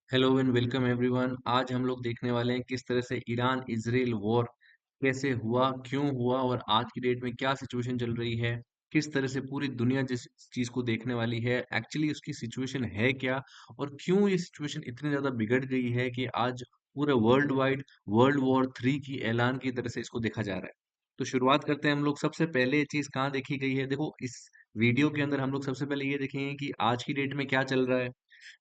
Hello and welcome everyone. आज हम लोग देखने वाले हैं किस तरह से ईरान इजराइल वॉर कैसे हुआ, क्यों हुआ और आज की डेट में क्या सिचुएशन चल रही है। किस तरह से पूरी दुनिया जिस चीज को देखने वाली है, एक्चुअली उसकी सिचुएशन है क्या और क्यों ये सिचुएशन इतनी ज्यादा बिगड़ गई है कि आज पूरे वर्ल्ड वाइड वर्ल्ड वॉर 3 की ऐलान की तरह से इसको देखा जा रहा है। तो शुरुआत करते हैं हम लोग। सबसे पहले ये चीज कहाँ देखी गई है, देखो इस वीडियो के अंदर हम लोग सबसे पहले ये देखेंगे कि आज की डेट में क्या चल रहा है।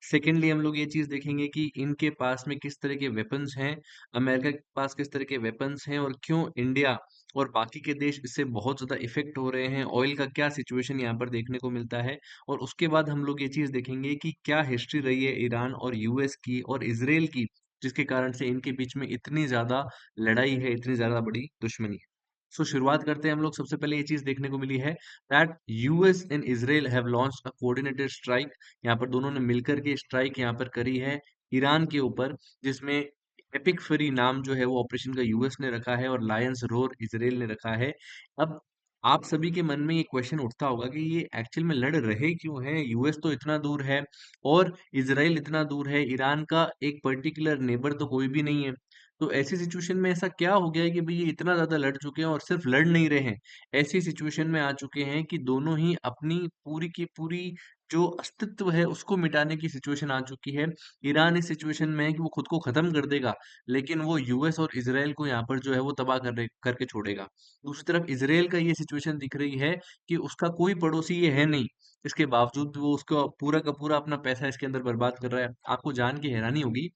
सेकेंडली हम लोग ये चीज देखेंगे कि इनके पास में किस तरह के वेपन्स हैं, अमेरिका के पास किस तरह के वेपन्स हैं और क्यों इंडिया और बाकी के देश इससे बहुत ज्यादा इफेक्ट हो रहे हैं। ऑयल का क्या सिचुएशन यहाँ पर देखने को मिलता है। और उसके बाद हम लोग ये चीज देखेंगे कि क्या हिस्ट्री रही है ईरान और यूएस की और इसराइल की, जिसके कारण से इनके बीच में इतनी ज्यादा लड़ाई है, इतनी ज्यादा बड़ी दुश्मनी है। शुरुआत करते हैं हम लोग। सबसे पहले ये चीज देखने को मिली है that US and Israel have launched a coordinated strike. यहाँ पर दोनों ने मिलकर के स्ट्राइक यहाँ पर करी है ईरान के ऊपर, जिसमें एपिक फरी नाम जो है वो ऑपरेशन का यूएस ने रखा है और लायंस रोर इसराइल ने रखा है। अब आप सभी के मन में ये क्वेश्चन उठता होगा कि ये एक्चुअल में लड़ रहे क्यों हैं। यूएस तो इतना दूर है और इसराइल इतना दूर है, ईरान का एक पर्टिकुलर नेबर तो कोई भी नहीं है। तो ऐसी सिचुएशन में ऐसा क्या हो गया है कि भाई ये इतना ज्यादा लड़ चुके हैं और सिर्फ लड़ नहीं रहे हैं, ऐसी सिचुएशन में आ चुके हैं कि दोनों ही अपनी पूरी की पूरी जो अस्तित्व है उसको मिटाने की सिचुएशन आ चुकी है। ईरान इस सिचुएशन में है कि वो खुद को खत्म कर देगा, लेकिन वो यूएस और इसराइल को यहाँ पर जो है वो तबाह करके छोड़ेगा। दूसरी तरफ इसराइल का ये सिचुएशन दिख रही है कि उसका कोई पड़ोसी ये है नहीं, इसके बावजूद भी वो उसका पूरा का पूरा अपना पैसा इसके अंदर बर्बाद कर रहा है। आपको जान के हैरानी होगी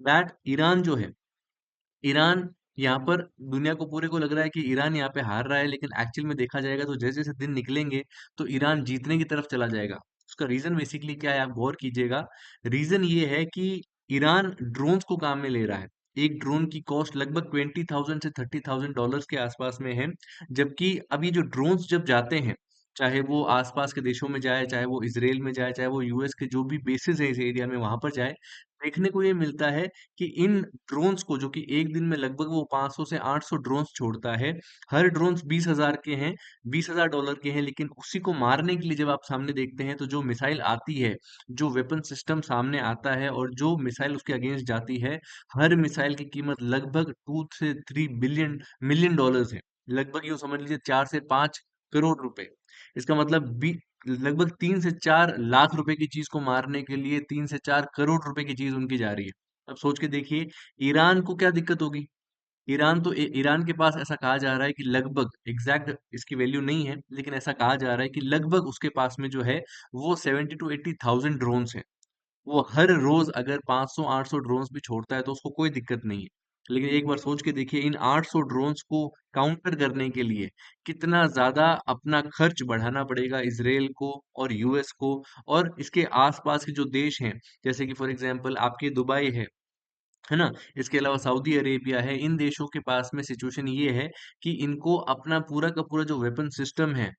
दैट ईरान जो है, ईरान यहाँ पर दुनिया को पूरे को लग रहा है कि ईरान यहाँ पे हार रहा है, लेकिन एक्चुअल में देखा जाएगा तो जैसे जैसे दिन निकलेंगे तो ईरान जीतने की तरफ चला जाएगा। उसका रीजन बेसिकली क्या है, आप गौर कीजिएगा। रीजन ये है कि ईरान ड्रोन्स को काम में ले रहा है। एक ड्रोन की कॉस्ट लगभग 20,000 से $30,000 के आसपास में है। जबकि अब ये जो ड्रोन्स जब जाते हैं, चाहे वो आसपास के देशों में जाए, चाहे वो इसराइल में जाए, चाहे वो यूएस के जो भी बेसिस है इस एरिया में वहां पर जाए, देखने को ये मिलता है कि इन ड्रोन्स को, जो कि एक दिन में लगभग वो 500 से 800 ड्रोन्स छोड़ता है, हर ड्रोन्स 20,000 के हैं, $20,000 के हैं। लेकिन उसी को मारने के लिए जब आप सामने देखते हैं तो जो मिसाइल आती है, जो वेपन सिस्टम सामने आता है और जो मिसाइल उसके अगेंस्ट जाती है, हर मिसाइल की कीमत लगभग 2 से 3 मिलियन डॉलर्स है। लगभग यूं समझ लीजिए 4 से 5 करोड़ रुपए। इसका मतलब लगभग 3 से 4 लाख रुपए की चीज को मारने के लिए 3 से 4 करोड़ रुपए की चीज उनकी जा रही है। अब सोच के देखिए ईरान को क्या दिक्कत होगी। ईरान के पास ऐसा कहा जा रहा है कि लगभग, एग्जैक्ट इसकी वैल्यू नहीं है, लेकिन ऐसा कहा जा रहा है कि लगभग उसके पास में जो है वो 70 to 80 थाउजेंड ड्रोन्स है। वो हर रोज अगर 500-800 ड्रोन्स भी छोड़ता है तो उसको कोई दिक्कत नहीं है। लेकिन एक बार सोच के देखिए, इन 800 ड्रोन्स को काउंटर करने के लिए कितना ज्यादा अपना खर्च बढ़ाना पड़ेगा इसराइल को और यूएस को और इसके आसपास के जो देश हैं, जैसे कि फॉर एग्जांपल आपके दुबई है ना। इसके अलावा सऊदी अरेबिया है। इन देशों के पास में सिचुएशन ये है कि इनको अपना पूरा का पूरा जो वेपन सिस्टम है,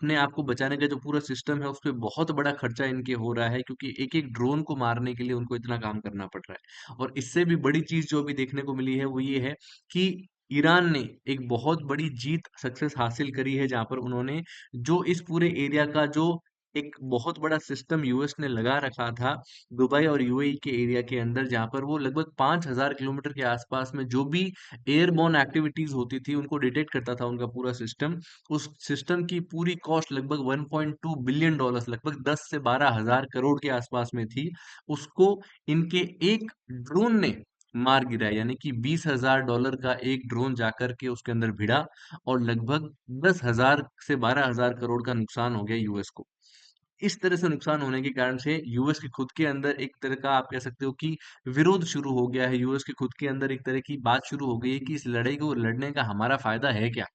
अपने आप को बचाने का जो पूरा सिस्टम है, उस पे बहुत बड़ा खर्चा इनके हो रहा है, क्योंकि एक एक ड्रोन को मारने के लिए उनको इतना काम करना पड़ रहा है। और इससे भी बड़ी चीज जो अभी देखने को मिली है वो ये है कि ईरान ने एक बहुत बड़ी जीत सक्सेस हासिल करी है, जहां पर उन्होंने जो इस पूरे एरिया का जो एक बहुत बड़ा सिस्टम यूएस ने लगा रखा था दुबई और यूएई के एरिया के अंदर, जहां पर वो लगभग 5,000 किलोमीटर के आसपास में जो भी एयरबॉर्न एक्टिविटीज होती थी उनको डिटेक्ट करता था उनका पूरा सिस्टम। उस सिस्टम की पूरी कॉस्ट लगभग 1.2 बिलियन डॉलर्स, लगभग 10 से 12 हजार करोड़ के आसपास में थी। उसको इनके एक ड्रोन ने मार गिराया, यानी कि $20,000 का एक ड्रोन जाकर के उसके अंदर भिड़ा और लगभग 10,000 से 12,000 करोड़ का नुकसान हो गया यूएस को। इस तरह से नुकसान होने के कारण से यूएस के खुद के अंदर एक तरह का आप कह सकते हो कि विरोध शुरू हो गया है। यूएस के खुद के अंदर एक तरह की बात शुरू हो गई है कि इस लड़ाई को लड़ने का हमारा फायदा है क्या।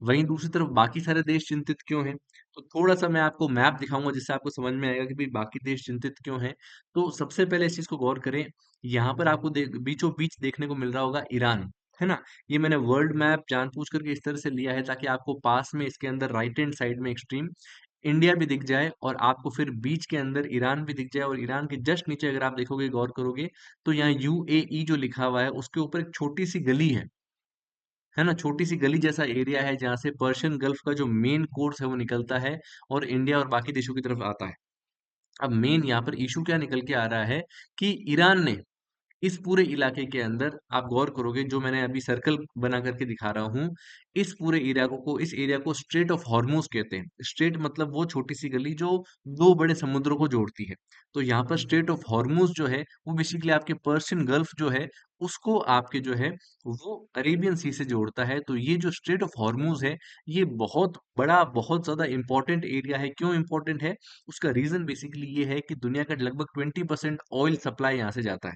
वहीं दूसरी तरफ बाकी सारे देश चिंतित क्यों हैं, तो थोड़ा सा मैं आपको मैप दिखाऊंगा जिससे आपको समझ में आएगा कि भाई बाकी देश चिंतित क्यों हैं। तो सबसे पहले इस चीज को गौर करें। यहाँ पर आपको बीचों बीच देखने को मिल रहा होगा ईरान, है ना। ये मैंने वर्ल्ड मैप जानबूझ करके इस तरह से लिया है ताकि आपको पास में इसके अंदर राइट हैंड साइड में एक्सट्रीम इंडिया भी दिख जाए और आपको फिर बीच के अंदर ईरान भी दिख जाए। और ईरान के जस्ट नीचे अगर आप देखोगे, गौर करोगे, तो यहाँ यूएई जो लिखा हुआ है उसके ऊपर एक छोटी सी गली है ना। छोटी सी गली जैसा एरिया है जहाँ से पर्शियन गल्फ का जो मेन कोर्स है वो निकलता है और इंडिया और बाकी देशों की तरफ आता है। अब मेन यहाँ पर इशू क्या निकल के आ रहा है कि ईरान ने इस पूरे इलाके के अंदर आप गौर करोगे, जो मैंने अभी सर्कल बना करके दिखा रहा हूँ, इस एरिया को स्ट्रेट ऑफ हॉर्मूज कहते हैं। स्ट्रेट मतलब वो छोटी सी गली जो दो बड़े समुद्रों को जोड़ती है। तो यहाँ पर स्ट्रेट ऑफ हॉर्मूज जो है वो बेसिकली आपके पर्शियन गल्फ जो है उसको आपके जो है वो अरेबियन सी से जोड़ता है। तो ये जो स्ट्रेट ऑफ हॉर्मूज है ये बहुत बड़ा, बहुत ज्यादा इंपॉर्टेंट एरिया है। क्यों इंपॉर्टेंट है? उसका रीजन बेसिकली ये है कि दुनिया का लगभग 20% ऑयल सप्लाई यहाँ से जाता है।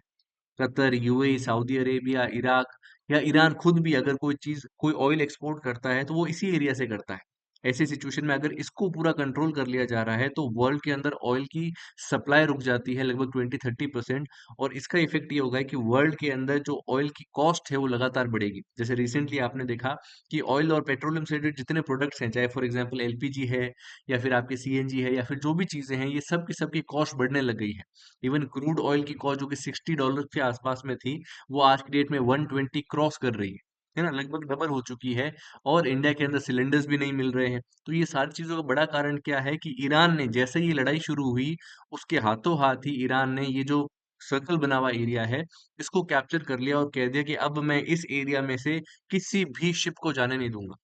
Qatar, UAE, Saudi Arabia, Iraq या ईरान खुद भी अगर कोई ऑयल एक्सपोर्ट करता है तो वो इसी एरिया से करता है। ऐसी सिचुएशन में अगर इसको पूरा कंट्रोल कर लिया जा रहा है तो वर्ल्ड के अंदर ऑयल की सप्लाई रुक जाती है लगभग 20-30%। और इसका इफेक्ट ये होगा कि वर्ल्ड के अंदर जो ऑयल की कॉस्ट है वो लगातार बढ़ेगी। जैसे रिसेंटली आपने देखा कि ऑयल और पेट्रोलियम से रिलेटेड जितने प्रोडक्ट्स हैं, चाहे फॉर एग्जांपल एलपीजी है या फिर आपके सीएनजी है या फिर जो भी चीजें हैं, ये सब की सबकी कॉस्ट बढ़ने लग गई है। इवन क्रूड ऑयल की कॉस्ट जो कि $60 के आसपास में थी, वो आज की डेट में 120 क्रॉस कर रही है ना, लगभग डबल हो चुकी है। और इंडिया के अंदर सिलेंडर्स भी नहीं मिल रहे हैं। तो ये सारी चीजों का बड़ा कारण क्या है कि ईरान ने जैसे ही ये लड़ाई शुरू हुई, उसके हाथों हाथ ही ईरान ने ये जो सर्कल बना हुआ एरिया है इसको कैप्चर कर लिया और कह दिया कि अब मैं इस एरिया में से किसी भी शिप को जाने नहीं दूंगा।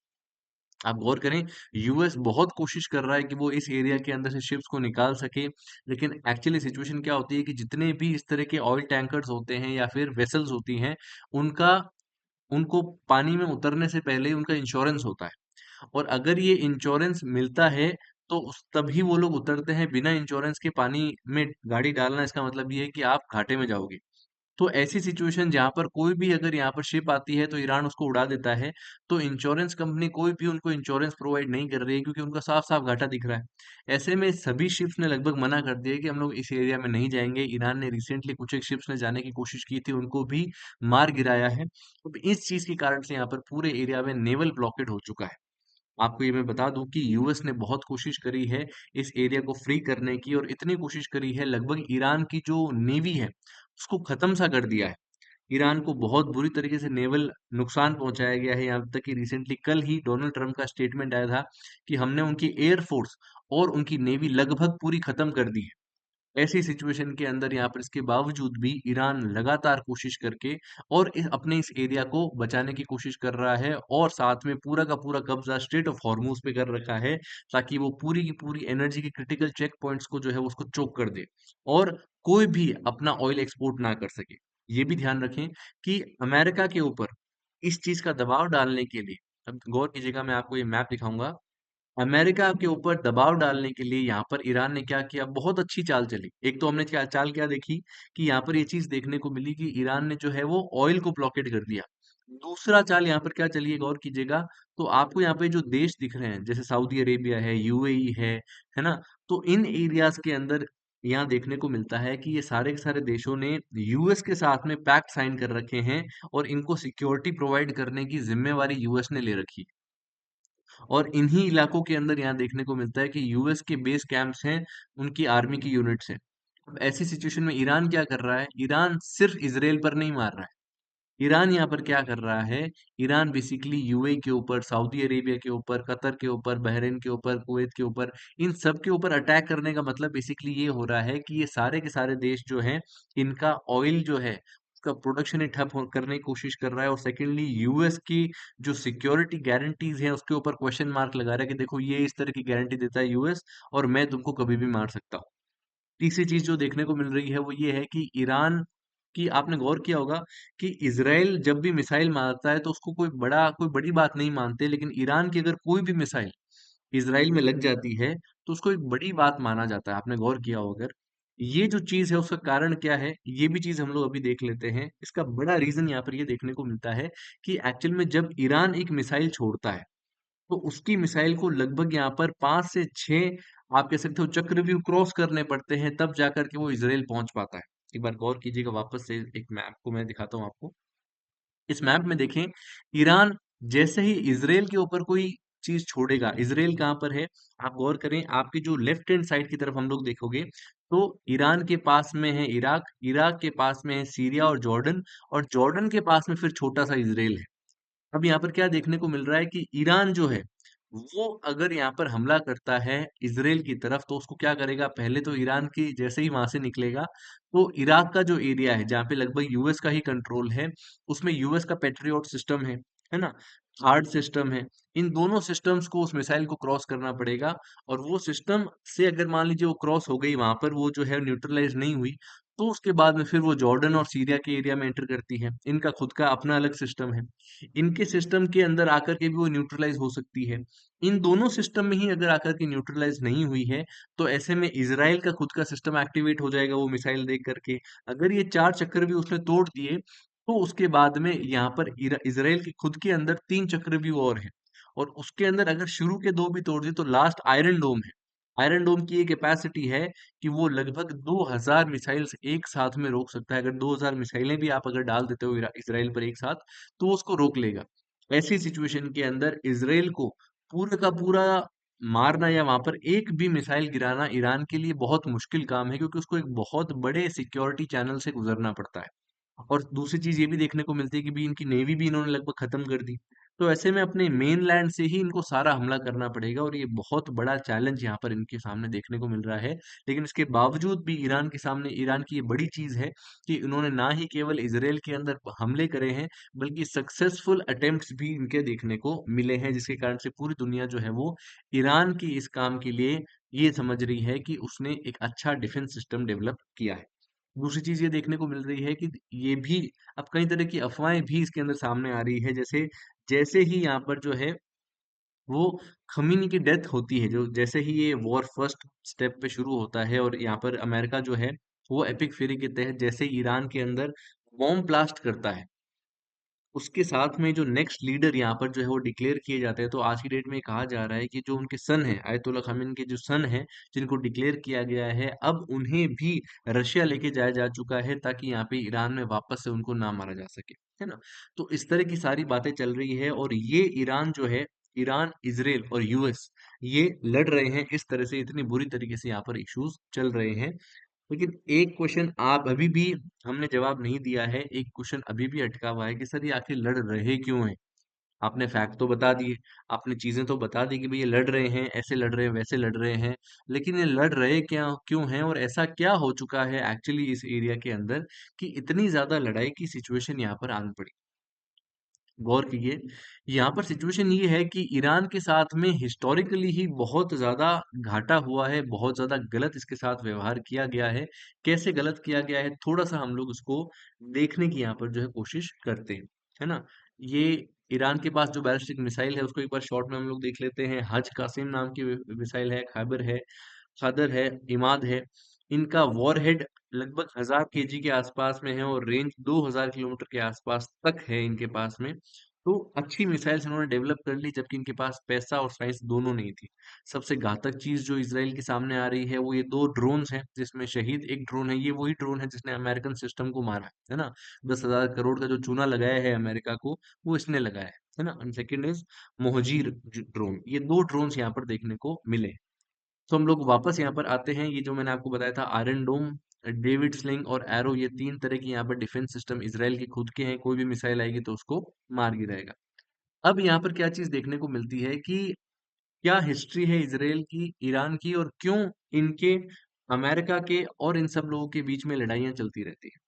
आप गौर करें, यूएस बहुत कोशिश कर रहा है कि वो इस एरिया के अंदर से शिप्स को निकाल सके, लेकिन एक्चुअली सिचुएशन क्या होती है कि जितने भी इस तरह के ऑयल टैंकर्स होते हैं या फिर वेसल्स होती हैं, उनका उनको पानी में उतरने से पहले ही उनका इंश्योरेंस होता है। और अगर ये इंश्योरेंस मिलता है तो तभी वो लोग उतरते हैं। बिना इंश्योरेंस के पानी में गाड़ी डालना, इसका मतलब ये है कि आप घाटे में जाओगे। तो ऐसी सिचुएशन जहाँ पर कोई भी अगर यहाँ पर शिप आती है तो ईरान उसको उड़ा देता है। तो इंश्योरेंस कंपनी कोई भी उनको इंश्योरेंस प्रोवाइड नहीं कर रही है क्योंकि उनका साफ साफ घाटा दिख रहा है। ऐसे में सभी शिप्स ने लगभग मना कर दिया कि हम लोग इस एरिया में नहीं जाएंगे। ईरान ने रिसेंटली कुछ एक शिप्स ने जाने की कोशिश की थी, उनको भी मार गिराया है। तो इस चीज के कारण से यहाँ पर पूरे एरिया में नेवल ब्लॉकेड हो चुका है। आपको ये मैं बता दूं कि यूएस ने बहुत कोशिश करी है इस एरिया को फ्री करने की, और इतनी कोशिश करी है लगभग ईरान की जो नेवी है उसको खत्म सा कर दिया है। ईरान को बहुत बुरी तरीके से नेवल नुकसान पहुंचाया गया है। यहाँ तक कि रिसेंटली कल ही डोनाल्ड ट्रंप का स्टेटमेंट आया था कि हमने उनकी एयरफोर्स और उनकी नेवी लगभग पूरी खत्म कर दी है। ऐसी सिचुएशन के अंदर यहाँ पर इसके बावजूद भी ईरान लगातार कोशिश करके और अपने इस एरिया को बचाने की कोशिश कर रहा है, और साथ में पूरा का पूरा कब्जा स्ट्रेट ऑफ हॉर्मूज पे कर रखा है ताकि वो पूरी की पूरी एनर्जी के क्रिटिकल चेक पॉइंट्स को जो है उसको चोक कर दे और कोई भी अपना ऑयल एक्सपोर्ट ना कर सके। ये भी ध्यान रखें कि अमेरिका के ऊपर इस चीज का दबाव डालने के लिए, अब गौर कीजिएगा, मैं आपको ये मैप दिखाऊंगा। अमेरिका के ऊपर दबाव डालने के लिए यहाँ पर ईरान ने क्या किया, बहुत अच्छी चाल चली। एक तो हमने क्या चाल क्या देखी कि यहाँ पर ये चीज देखने को मिली कि ईरान ने जो है वो ऑयल को ब्लॉकेट कर दिया। दूसरा चाल यहाँ पर क्या चली है गौर कीजिएगा, तो आपको यहाँ पे जो देश दिख रहे हैं जैसे सऊदी अरेबिया है, यूएई है ना, तो इन एरियाज के अंदर यहाँ देखने को मिलता है कि ये सारे के सारे देशों ने यूएस के साथ में पैक्ट साइन कर रखे हैं और इनको सिक्योरिटी प्रोवाइड करने की जिम्मेवारी यूएस ने ले रखी। और इन्हीं इलाकों के अंदर यहाँ देखने को मिलता है कि यूएस के बेस कैंप्स हैं, उनकी आर्मी की यूनिट्स हैं। अब ऐसी सिचुएशन में ईरान क्या कर रहा है? ईरान सिर्फ इसराइल पर नहीं मार रहा है। ईरान यहाँ पर क्या कर रहा है? ईरान बेसिकली यूएई के ऊपर, सऊदी अरेबिया के ऊपर, कतर के ऊपर, बहरीन के ऊपर, कुवैत के ऊपर, इन सब के ऊपर अटैक करने का मतलब बेसिकली ये हो रहा है कि ये सारे के सारे देश जो हैं, इनका ऑयल जो है उसका प्रोडक्शन ही करने की कोशिश कर रहा है। और सेकेंडली यूएस की जो सिक्योरिटी गारंटीज हैं उसके ऊपर क्वेश्चन मार्क लगा रहा है कि देखो ये इस तरह की गारंटी देता है यूएस, और मैं तुमको कभी भी मार सकता हूँ। तीसरी चीज जो देखने को मिल रही है वो ये है कि ईरान की, आपने गौर किया होगा कि इसराइल जब भी मिसाइल मारता है तो उसको कोई बड़ी बात नहीं मानते, लेकिन ईरान की अगर कोई भी मिसाइल इसराइल में लग जाती है तो उसको एक बड़ी बात माना जाता है। आपने गौर किया हो अगर, ये जो चीज है उसका कारण क्या है, ये भी चीज हम लोग अभी देख लेते हैं। इसका बड़ा रीजन यहाँ पर ये देखने को मिलता है कि एक्चुअल में जब ईरान एक मिसाइल छोड़ता है तो उसकी मिसाइल को लगभग यहाँ पर 5 से 6, आप कह सकते हो, चक्रव्यूह क्रॉस करने पड़ते हैं, तब जाकर के वो इसराइल पहुंच पाता है। एक बार गौर कीजिएगा, वापस से एक मैप को मैं दिखाता हूँ आपको। इस मैप में देखें, ईरान जैसे ही इसराइल के ऊपर कोई चीज छोड़ेगा, इसराइल कहाँ पर है? आप गौर करें, आपकी जो लेफ्ट हैंड साइड की तरफ हम लोग देखोगे तो ईरान के पास में है इराक, इराक के पास में है सीरिया और जॉर्डन के पास में फिर छोटा सा इसराइल है। अब यहाँ पर क्या देखने को मिल रहा है कि ईरान जो है वो अगर यहाँ पर हमला करता है इजराइल की तरफ, तो उसको क्या करेगा, पहले तो ईरान की जैसे ही वहां से निकलेगा, तो इराक का जो एरिया है जहाँ पे लगभग यूएस का ही कंट्रोल है, उसमें यूएस का पेट्रियोट सिस्टम है ना, हार्ड सिस्टम है। इन दोनों सिस्टम्स को उस मिसाइल को क्रॉस करना पड़ेगा, और वो सिस्टम से अगर मान लीजिए वो क्रॉस हो गई, वहां पर वो जो है न्यूट्रलाइज नहीं हुई, तो उसके बाद में फिर वो जॉर्डन और सीरिया के एरिया में एंटर करती है। इनका खुद का अपना अलग सिस्टम है, इनके सिस्टम के अंदर आकर के भी वो न्यूट्रलाइज हो सकती है। इन दोनों सिस्टम में ही अगर आकर के न्यूट्रलाइज नहीं हुई है, तो ऐसे में इजराइल का खुद का सिस्टम एक्टिवेट हो जाएगा वो मिसाइल देख करके। अगर ये चार चक्र भी उसने तोड़ दिए, तो उसके बाद में यहाँ पर इजराइल के खुद के अंदर तीन चक्रव्यूह और है, और उसके अंदर अगर शुरू के दो भी तोड़ दिए, तो लास्ट आयरन डोम है। आयरन डोम की ये कैपेसिटी है कि वो लगभग 2000 मिसाइल्स एक साथ में रोक सकता है। अगर 2000 मिसाइलें भी आप अगर डाल देते हो इजराइल पर एक साथ, तो वो उसको रोक लेगा। ऐसी सिचुएशन के अंदर इजराइल को पूरा का पूरा मारना या वहां पर एक भी मिसाइल गिराना ईरान के लिए बहुत मुश्किल काम है, क्योंकि उसको एक बहुत बड़े सिक्योरिटी चैनल से गुजरना पड़ता है। और दूसरी चीज ये भी देखने को मिलती है कि भी इनकी नेवी भी इन्होंने लगभग खत्म कर दी। तो ऐसे में अपने मेन लैंड से ही इनको सारा हमला करना पड़ेगा, और ये बहुत बड़ा चैलेंज यहाँ पर इनके सामने देखने को मिल रहा है। लेकिन इसके बावजूद भी ईरान के सामने, ईरान की ये बड़ी चीज है कि इन्होंने ना ही केवल इसराइल के अंदर हमले करे हैं, बल्कि सक्सेसफुल अटेम्प्ट्स भी इनके देखने को मिले हैं, जिसके कारण से पूरी दुनिया जो है वो ईरान की इस काम के लिए ये समझ रही है कि उसने एक अच्छा डिफेंस सिस्टम डेवलप किया है। दूसरी चीज ये देखने को मिल रही है कि ये भी अब कई तरह की अफवाहें भी इसके अंदर सामने आ रही है, जैसे जैसे ही यहाँ पर जो है वो खमीनी की डेथ होती है, जो जैसे ही ये वॉर फर्स्ट स्टेप पे शुरू होता है, और यहाँ पर अमेरिका जो है वो एपिक फेरी के तहत जैसे ही ईरान के अंदर बॉम्ब ब्लास्ट करता है, उसके साथ में जो नेक्स्ट लीडर यहाँ पर जो है वो डिक्लेयर किए जाते हैं। तो आज की डेट में कहा जा रहा है कि जो उनके सन है, आयतुल्ला खामेनी के जो सन है, जिनको डिक्लेयर किया गया है, अब उन्हें भी रशिया लेके जाया जा चुका है, ताकि यहाँ पे ईरान में वापस से उनको ना मारा जा सके, है ना। तो इस तरह की सारी बातें चल रही है, और ये ईरान जो है, ईरान, इसराइल और यूएस, ये लड़ रहे हैं इस तरह से, इतनी बुरी तरीके से यहाँ पर इश्यूज चल रहे हैं। लेकिन एक क्वेश्चन आप अभी भी, हमने जवाब नहीं दिया है, एक क्वेश्चन अभी भी अटका हुआ है कि सर ये आखिर लड़ रहे क्यों हैं। आपने फैक्ट तो बता दिए, आपने चीजें तो बता दी कि भाई ये लड़ रहे हैं, ऐसे लड़ रहे हैं, वैसे लड़ रहे हैं, लेकिन ये लड़ रहे क्या क्यों हैं, और ऐसा क्या हो चुका है एक्चुअली इस एरिया के अंदर कि इतनी ज्यादा लड़ाई की सिचुएशन यहाँ पर आन पड़ी। गौर कीजिए, यहाँ पर सिचुएशन ये है कि ईरान के साथ में हिस्टोरिकली ही बहुत ज्यादा घाटा हुआ है, बहुत ज्यादा गलत इसके साथ व्यवहार किया गया है। कैसे गलत किया गया है, थोड़ा सा हम लोग उसको देखने की यहाँ पर जो है कोशिश करते हैं, है ना। ये ईरान के पास जो बैलिस्टिक मिसाइल है, उसको एक बार शॉर्ट में हम लोग देख लेते हैं। हज कासिम नाम की मिसाइल है, खैबर है, खादर है, इमाद है। इनका वॉरहेड लगभग 1000 केजी के आसपास में है, और रेंज 2000 किलोमीटर के आसपास तक है इनके पास में। तो अच्छी मिसाइल्स इन्होंने डेवलप कर ली, जबकि इनके पास पैसा और साइंस दोनों नहीं थी। सबसे घातक चीज जो इसराइल के सामने आ रही है, वो ये दो ड्रोन्स हैं, जिसमें शहीद एक ड्रोन है। ये वही ड्रोन है जिसने अमेरिकन सिस्टम को मारा है ना। 10,000 करोड़ का जो चूना लगाया है अमेरिका को, वो इसने लगाया है ना। And second is Mohajer drone. ये दो ड्रोन्स यहाँ पर देखने को मिले। तो हम लोग वापस यहाँ पर आते हैं। ये जो मैंने आपको बताया था, आयरन डोम, डेविड स्लिंग और एरो, ये तीन तरह की यहाँ पर डिफेंस सिस्टम इसराइल के खुद के हैं। कोई भी मिसाइल आएगी तो उसको मार गिराएगा। अब यहाँ पर क्या चीज देखने को मिलती है कि क्या हिस्ट्री है इसराइल की, ईरान की, और क्यों इनके, अमेरिका के और इन सब लोगों के बीच में लड़ाइयाँ चलती रहती है।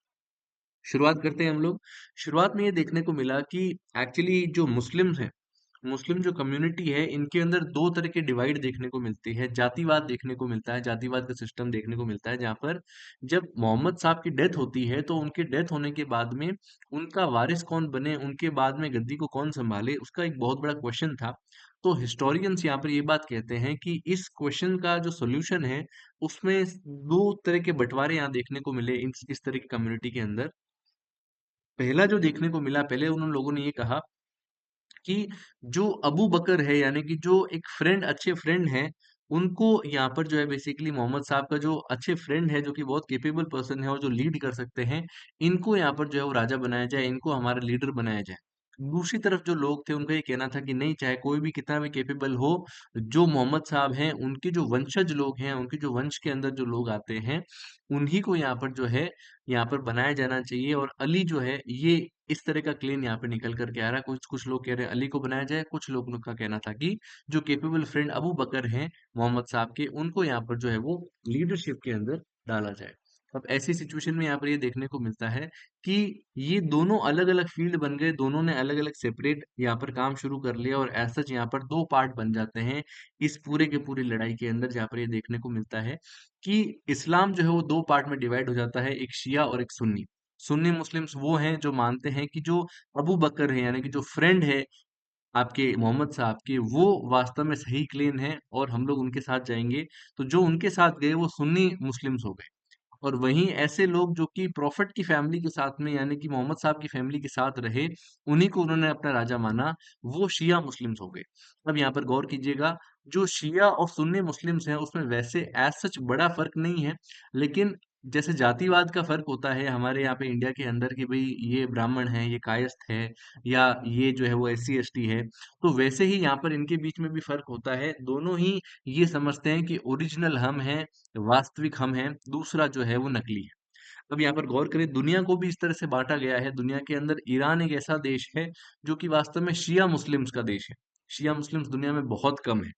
शुरुआत करते हैं हम लोग। शुरुआत में ये देखने को मिला कि एक्चुअली जो मुस्लिम्स हैं, मुस्लिम जो कम्युनिटी है, इनके अंदर दो तरह के डिवाइड देखने को मिलती है। जातिवाद देखने को मिलता है, जातिवाद का सिस्टम देखने को मिलता है, जहाँ पर जब मोहम्मद साहब की डेथ होती है, तो उनके डेथ होने के बाद में उनका वारिस कौन बने, उनके बाद में गद्दी को कौन संभाले, उसका एक बहुत बड़ा क्वेश्चन था। तो हिस्टोरियंस यहाँ पर ये बात कहते हैं कि इस क्वेश्चन का जो सोल्यूशन है, उसमें दो तरह के बंटवारे यहाँ देखने को मिले इस तरह की कम्युनिटी के अंदर। पहला जो देखने को मिला, पहले उन लोगों ने ये कहा कि जो अबू बकर है, यानी कि जो एक फ्रेंड, अच्छे फ्रेंड हैं, उनको यहाँ पर जो है बेसिकली मोहम्मद साहब का जो अच्छे फ्रेंड है, जो कि बहुत केपेबल पर्सन है और जो लीड कर सकते हैं, इनको यहाँ पर जो है वो राजा बनाया जाए, इनको हमारा लीडर बनाया जाए। दूसरी तरफ जो लोग थे उनका ये कहना था कि नहीं, चाहे कोई भी कितना भी कैपेबल हो, जो मोहम्मद साहब हैं उनके जो वंशज लोग हैं, उनके जो वंश के अंदर जो लोग आते हैं, उन्हीं को यहाँ पर जो है यहाँ पर बनाया जाना चाहिए। और अली जो है ये इस तरह का क्लेम यहाँ पे निकल कर के आ रहा है। कुछ कुछ लोग कह रहे हैं अली को बनाया जाए, कुछ लोगों का कहना था कि जो कैपेबल फ्रेंड अबू बकर हैं मोहम्मद साहब के, उनको यहाँ पर जो है वो लीडरशिप के अंदर डाला जाए। अब ऐसी सिचुएशन में यहाँ पर ये देखने को मिलता है कि ये दोनों अलग-अलग फील्ड बन गए, दोनों ने अलग-अलग सेपरेट यहाँ पर काम शुरू कर लिया और एज़ सच यहाँ पर 2 पार्ट बन जाते हैं इस पूरे के पूरी लड़ाई के अंदर, जहाँ पर ये देखने को मिलता है कि इस्लाम जो है वो 2 पार्ट में डिवाइड हो जाता है, एक शिया और एक सुन्नी। सुन्नी मुस्लिम्स वो हैं जो मानते हैं कि जो अबू बकर है, यानी कि जो फ्रेंड है आपके मोहम्मद साहब के, वो वास्तव में सही क्लीन है और हम लोग उनके साथ जाएँगे। तो जो उनके साथ गए वो सुन्नी मुस्लिम्स हो गए। और वहीं ऐसे लोग जो कि प्रॉफिट की फैमिली के साथ में, यानी कि मोहम्मद साहब की फैमिली के साथ रहे, उन्हीं को उन्होंने अपना राजा माना, वो शिया मुस्लिम्स हो गए। अब यहाँ पर गौर कीजिएगा, जो शिया और सुन्नी मुस्लिम्स हैं उसमें वैसे एज सच बड़ा फर्क नहीं है, लेकिन जैसे जातिवाद का फर्क होता है हमारे यहाँ पे इंडिया के अंदर कि भाई ये ब्राह्मण है, ये कायस्थ है, या ये जो है वो एससी एसटी है, तो वैसे ही यहाँ पर इनके बीच में भी फर्क होता है। दोनों ही ये समझते हैं कि ओरिजिनल हम हैं, वास्तविक हम हैं, दूसरा जो है वो नकली है। अब यहाँ पर गौर करें, दुनिया को भी इस तरह से बांटा गया है। दुनिया के अंदर ईरान एक ऐसा देश है जो कि वास्तव में शिया मुस्लिम्स का देश है। शिया मुस्लिम्स दुनिया में बहुत कम है।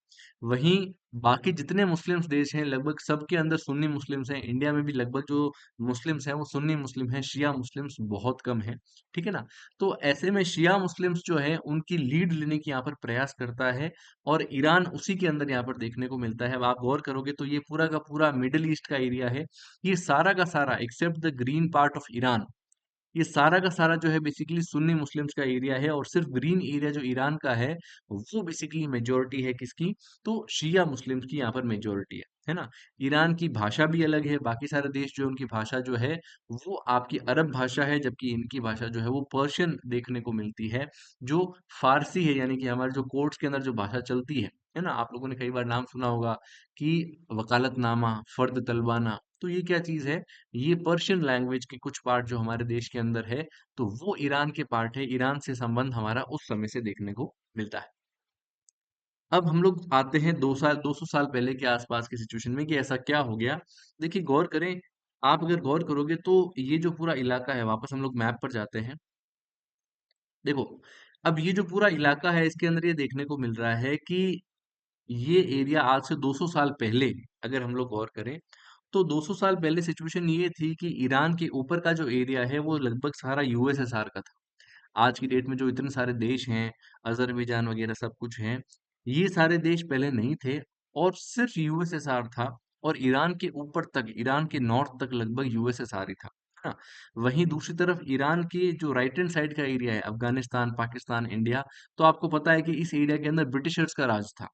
वहीं बाकी जितने मुस्लिम्स देश हैं लगभग सबके अंदर सुन्नी मुस्लिम्स हैं। इंडिया में भी लगभग जो मुस्लिम्स हैं वो सुन्नी मुस्लिम हैं, शिया मुस्लिम्स बहुत कम हैं। ठीक है ना? तो ऐसे में शिया मुस्लिम्स जो है उनकी लीड लेने की यहाँ पर प्रयास करता है और ईरान उसी के अंदर यहाँ पर देखने को मिलता है। अब आप गौर करोगे तो ये पूरा का पूरा मिडल ईस्ट का एरिया है। ये सारा का सारा except the green part of Iran, ये सारा का सारा जो है बेसिकली सुन्नी मुस्लिम्स का एरिया है और सिर्फ ग्रीन एरिया जो ईरान का है वो बेसिकली मेजोरिटी है किसकी, तो शिया मुस्लिम्स की यहाँ पर मेजोरिटी है ना। ईरान की भाषा भी अलग है, बाकी सारे देश जो है उनकी भाषा जो है वो आपकी अरब भाषा है, जबकि इनकी भाषा जो है वो पर्शियन देखने को मिलती है, जो फारसी है, यानी कि हमारे जो कोर्ट्स के अंदर जो भाषा चलती है ना। आप लोगों ने कई बार नाम सुना होगा कि वकालतनामा, फर्द तलबाना, तो ये क्या चीज है, ये पर्शियन लैंग्वेज के कुछ पार्ट जो हमारे देश के अंदर है, तो वो ईरान के पार्ट है। ईरान से संबंध हमारा उस समय से देखने को मिलता है। अब हम लोग आते हैं 200 साल पहले के आसपास की सिचुएशन में कि ऐसा क्या हो गया। देखिए गौर करें, आप अगर गौर करोगे तो ये जो पूरा इलाका है, वापस हम लोग मैप पर जाते हैं। देखो, अब ये जो पूरा इलाका है इसके अंदर ये देखने को मिल रहा है कि ये एरिया आज से 200 साल पहले अगर हम लोग गौर करें तो 200 साल पहले सिचुएशन ये थी कि ईरान के ऊपर का जो एरिया है वो लगभग सारा यूएसएसआर का था। आज की डेट में जो इतने सारे देश हैं, अजरबैजान वगैरह सब कुछ हैं, ये सारे देश पहले नहीं थे और सिर्फ यूएसएसआर था। और ईरान के ऊपर तक, ईरान के नॉर्थ तक लगभग यूएसएसआर ही था, है ना। वहीं दूसरी तरफ ईरान के जो राइट हैंड साइड का एरिया है, अफगानिस्तान, पाकिस्तान, इंडिया, तो आपको पता है कि इस एरिया के अंदर ब्रिटिशर्स का राज था।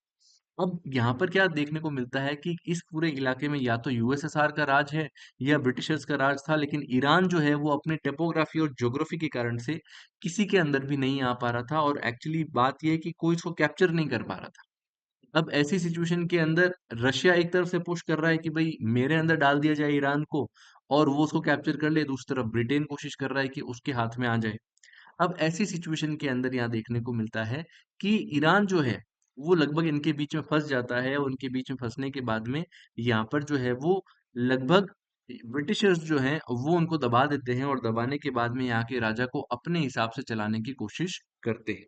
अब यहाँ पर क्या देखने को मिलता है कि इस पूरे इलाके में या तो यूएसएसआर का राज है या ब्रिटिशर्स का राज था, लेकिन ईरान जो है वो अपने टेपोग्राफी और ज्योग्राफी के कारण से किसी के अंदर भी नहीं आ पा रहा था और एक्चुअली बात यह है कि कोई इसको कैप्चर नहीं कर पा रहा था। अब ऐसी सिचुएशन के अंदर रशिया एक तरफ से पुश कर रहा है कि भाई मेरे अंदर डाल दिया जाए ईरान को और वो उसको कैप्चर कर ले, दूसरी तरफ ब्रिटेन कोशिश कर रहा है कि उसके हाथ में आ जाए। अब ऐसी सिचुएशन के अंदर यहाँ देखने को मिलता है कि ईरान जो है वो लगभग इनके बीच में फंस जाता है और उनके बीच में फंसने के बाद में यहाँ पर जो है वो लगभग ब्रिटिशर्स जो हैं वो उनको दबा देते हैं और दबाने के बाद में यहाँ के राजा को अपने हिसाब से चलाने की कोशिश करते हैं।